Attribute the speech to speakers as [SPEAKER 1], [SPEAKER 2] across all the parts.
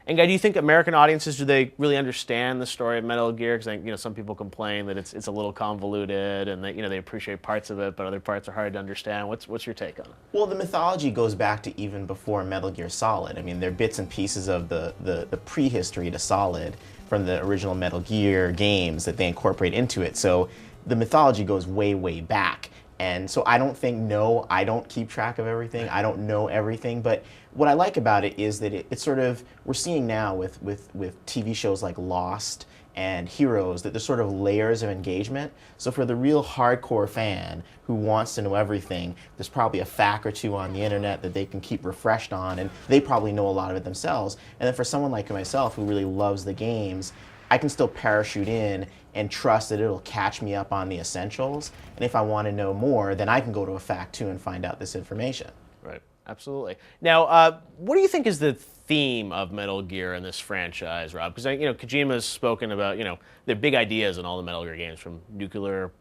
[SPEAKER 1] And Guy, do you think American audiences, do they really understand the story of Metal Gear? Because some people complain that it's a little convoluted, and that they appreciate parts of it, but other parts are hard to understand. What's your take on it?
[SPEAKER 2] Well, the mythology goes back to even before Metal Gear Solid. I mean, there are bits and pieces of the prehistory to Solid from the original Metal Gear games that they incorporate into it. So the mythology goes way, way back. And so I don't keep track of everything. I don't know everything, but what I like about it is that it's sort of, we're seeing now with TV shows like Lost and Heroes, that there's sort of layers of engagement. So for the real hardcore fan who wants to know everything, there's probably a fact or two on the internet that they can keep refreshed on, and they probably know a lot of it themselves. And then for someone like myself who really loves the games, I can still parachute in and trust that it'll catch me up on the essentials. And if I want to know more, then I can go to a fact too and find out this information.
[SPEAKER 1] Right, absolutely. Now, what do you think is the theme of Metal Gear in this franchise, Rob? Because Kojima's spoken about the big ideas in all the Metal Gear games, from nuclear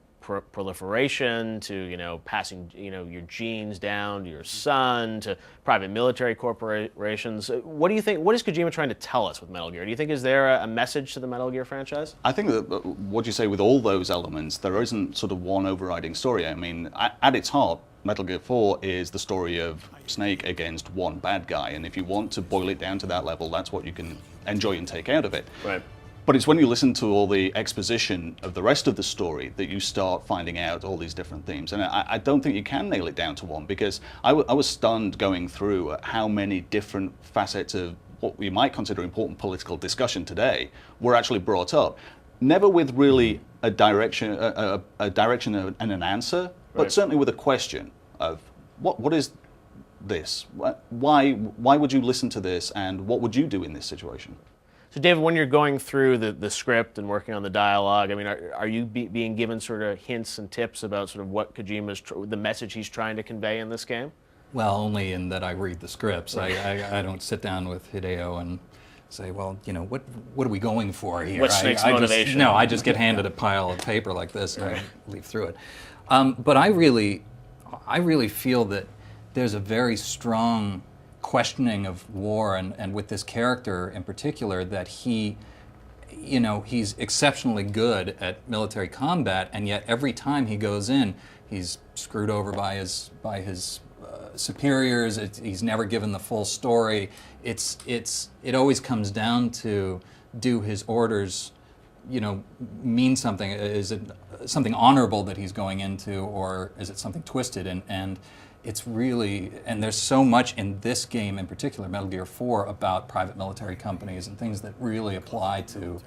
[SPEAKER 1] proliferation to passing your genes down to your son, to private military corporations. What do you think? What is Kojima trying to tell us with Metal Gear? Do you think is there a message to the Metal Gear franchise?
[SPEAKER 3] I think that what you say with all those elements, there isn't sort of one overriding story. I mean, at its heart, Metal Gear 4 is the story of Snake against one bad guy, and if you want to boil it down to that level, that's what you can enjoy and take out of it.
[SPEAKER 1] Right.
[SPEAKER 3] But it's when you listen to all the exposition of the rest of the story that you start finding out all these different themes. And I don't think you can nail it down to one, because I was stunned going through how many different facets of what we might consider important political discussion today were actually brought up. Never with really a direction and an answer, but
[SPEAKER 1] right.
[SPEAKER 3] Certainly with a question of what is this? Why would you listen to this, and what would you do in this situation?
[SPEAKER 1] So, David, when you're going through the script and working on the dialogue, I mean, are you being given sort of hints and tips about sort of what Kojima's, the message he's trying to convey in this game?
[SPEAKER 4] Well, only in that I read the scripts. I don't sit down with Hideo and say, well, what are we going for here?
[SPEAKER 1] What's Snake's motivation?
[SPEAKER 4] I just get handed a pile of paper like this and I leaf through it. But I really feel that there's a very strong questioning of war, and with this character in particular, that he's exceptionally good at military combat, and yet every time he goes in, he's screwed over by his superiors. He's never given the full story. It always comes down to, do his orders mean something? Is it something honorable that he's going into, or is it something twisted? And it's really, and there's so much in this game in particular, Metal Gear 4, about private military companies and things that really apply to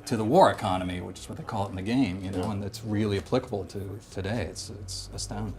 [SPEAKER 4] to the war economy, which is what they call it in the game, and that's really applicable to today. It's astounding.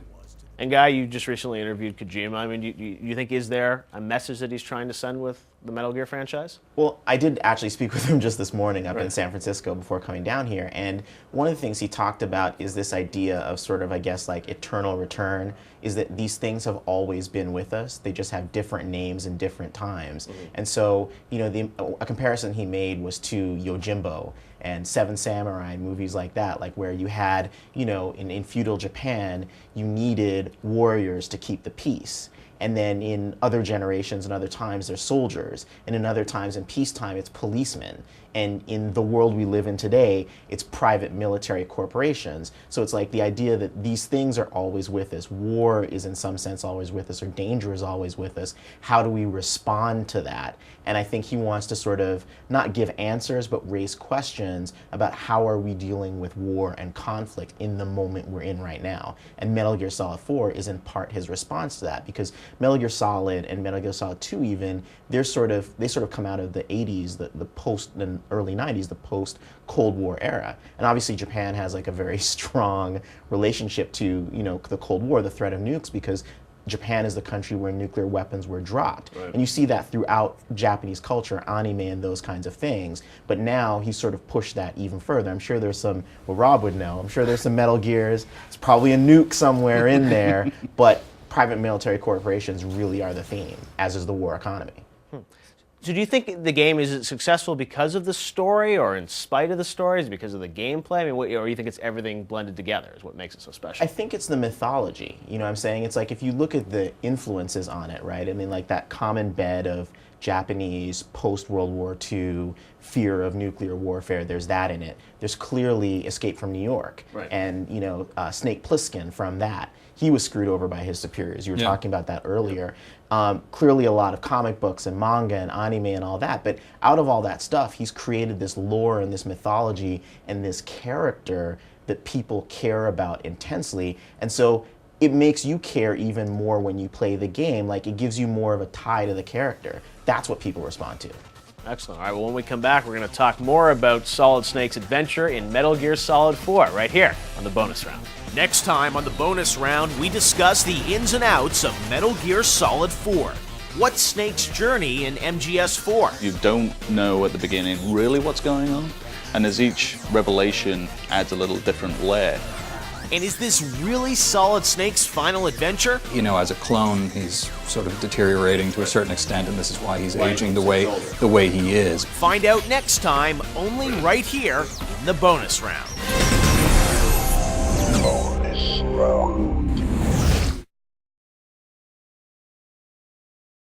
[SPEAKER 1] And Guy, you just recently interviewed Kojima. I mean, you think, is there a message that he's trying to send with the Metal Gear franchise?
[SPEAKER 2] Well, I did actually speak with him just this morning up in San Francisco before coming down here, and one of the things he talked about is this idea of sort of, I guess, like eternal return, is that these things have always been with us. They just have different names in different times. Mm-hmm. And so, a comparison he made was to Yojimbo and Seven Samurai, movies like that, like where you had, in feudal Japan, you needed warriors to keep the peace. And then in other generations and other times, they're soldiers. And in other times, in peacetime, it's policemen. And in the world we live in today, it's private military corporations. So it's like the idea that these things are always with us. War is in some sense always with us, or danger is always with us. How do we respond to that? And I think he wants to sort of not give answers, but raise questions about how are we dealing with war and conflict in the moment we're in right now. And Metal Gear Solid 4 is in part his response to that, because Metal Gear Solid and Metal Gear Solid 2 even, they sort of come out of the 80s, the post and early 90s, the post-Cold War era. And obviously Japan has like a very strong relationship to, the Cold War, the threat of nukes, because Japan is the country where nuclear weapons were dropped. Right. And you see that throughout Japanese culture, anime and those kinds of things. But now he's sort of pushed that even further. I'm sure there's some, well, Rob would know, I'm sure there's some Metal Gears. It's probably a nuke somewhere in there. But private military corporations really are the theme, as is the war economy.
[SPEAKER 1] So do you think the game is successful because of the story, or in spite of the story? Is it because of the gameplay? I mean, or you think it's everything blended together is what makes it so special?
[SPEAKER 2] I think it's the mythology. You know what I'm saying? It's like if you look at the influences on it, right? I mean, like that common bed of Japanese post-World War II fear of nuclear warfare, there's that in it. There's clearly Escape from New York.
[SPEAKER 1] Right.
[SPEAKER 2] And, you know, Snake Plissken from that. He was screwed over by his superiors. You were talking about that earlier. Clearly a lot of comic books and manga and anime and all that, but out of all that stuff, he's created this lore and this mythology and this character that people care about intensely. And so it makes you care even more when you play the game. Like, it gives you more of a tie to the character. That's what people respond to.
[SPEAKER 1] Excellent. All right, well, when we come back, we're going to talk more about Solid Snake's adventure in Metal Gear Solid 4 right here on the Bonus Round.
[SPEAKER 5] Next time on the Bonus Round, we discuss the ins and outs of Metal Gear Solid 4. What's Snake's journey in MGS4?
[SPEAKER 3] You don't know at the beginning really what's going on, and as each revelation adds a little different layer.
[SPEAKER 5] And is this really Solid Snake's final adventure?
[SPEAKER 4] You know, as a clone, he's sort of deteriorating to a certain extent, and this is why he's aging the way he is.
[SPEAKER 5] Find out next time, only right here in the Bonus Round.